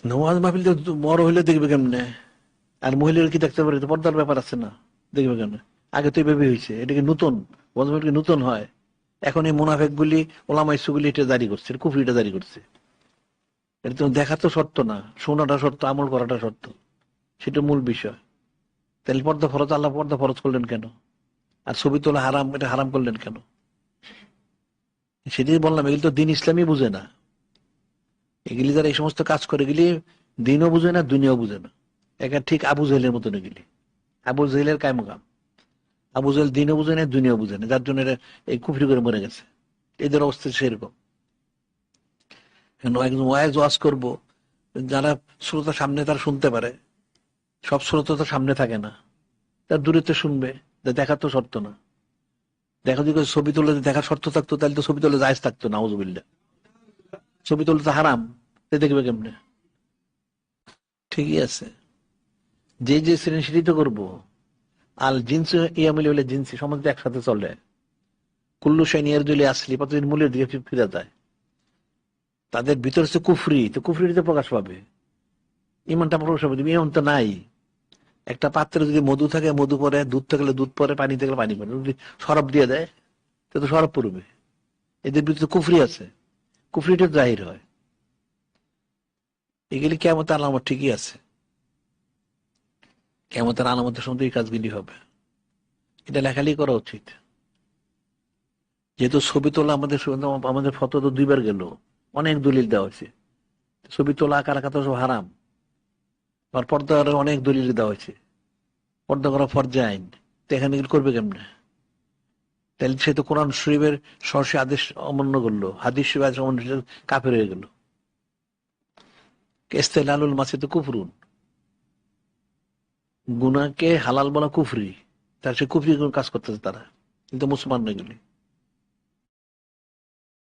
নামাজ মাহফিল তো বড় হইলে দেখবে কেমনে? আর মহিলারা কি দেখতে পারে? তো পর্দার ব্যাপার আছে না, দেখবে কেমনে? আগে তো এইভাবে হয়েছে, এটা কি নতুন? বদমাইশ কি নতুন হয়? এখন এই মুনাফেক গুলি, ওলামা ইসুগুলি এটা জারি করছে, কুফরিটা জারি করছে। এটা তো দেখা তো শর্ত না, শোনাটা শর্ত, আমল করাটা শর্ত, সেটা মূল বিষয়। তাহলে পর্দা ফরজ, আল্লাহ পর্দা ফরজ করলেন কেন? আর ছবি তোলা হারাম, এটা হারাম করলেন কেন? সেটাই বললাম, এগুলি তো দিন ইসলামই বুঝে না। এগুলি যারা এই সমস্ত কাজ করে গেলি, দিনও বুঝে না, দুনিয়াও বুঝে না। একা ঠিক আবু জাহেলের মতন এগুলি, আবু জাহেলের কায়মকাম। আবু জাহেল দিনও বুঝে না, দুনিয়াও বুঝে না, যার জন্য এরা এই কুফরি করে মরে গেছে। এদের অবস্থা সেরকম। একজন ওয়াজ ওয়াজ করবো, যারা শ্রোতা সামনে তারা শুনতে পারে, সব শ্রোতা তো সামনে থাকে না, তার দূরে তো শুনবে। দেখা তো শর্ত না। দেখা যদি ছবি তুলে দেখার শর্ত থাকতো, তাহলে তো ছবি তুলে জায়েজ থাকতো না, আউযুবিল্লাহ। ছবি তুলে তো হারাম, দেখবে কেমনে? ঠিকই আছে, যে যে শ্রেণী সেটাই তো করবো। আল জিন্স ইয়ামিল হলে জিন্সি সমাজ একসাথে চলে। কুল্লু শাইন ইয়ারদুলি আসলি, প্রতিদিন মূল্যের দিকে ফিরে যায়। তাদের ভিতরে হচ্ছে কুফরি, তো কুফরিতে প্রকাশ পাবে, ইমানটা প্রকাশ পাবে। ইমান তো নাই। একটা পাত্রে যদি মধু থাকে মধু পরে, দুধ থাকলে দুধ পরে, পানি থাকলে পানি পরে, যদি সরব দিয়ে দেয় তো সরব পড়বে। এদের ভিতরে কুফরি আছে, কুফরিটা জাহির হয়। এগুলি কিয়ামতের আলামত, ঠিকই আছে। কিয়ামতের আলামতের সময় এই কাজগুলি হবে, এটা লেখালেখি করা উচিত। যেহেতু ছবি তোলা আমাদের আমাদের ফটো তো দুইবার গেল, অনেক দলিল দেওয়া হয়েছে। ছবি তোলা, আঁকা রাখা তো সব হারাম। আর পর্দা করার অনেক দলিল দেওয়া হয়েছে, পর্দা করা ফরজে আইন। তো এখানে এগুলো করবে কেমনে? তাহলে সে তো কোরআন শরীফের সরাসরি আদেশ অমান্য করলো, হাদিস শরীফ আদেশ অমান্য করলো, কাফের হয়ে গেল। ইস্তেহলালুল মাসি তো কুফরুন, গুনাহকে হালাল বলা কুফরি। তার সে কুফরি কাজ করতেছে তারা, কিন্তু মুসলমান নয় এগুলি।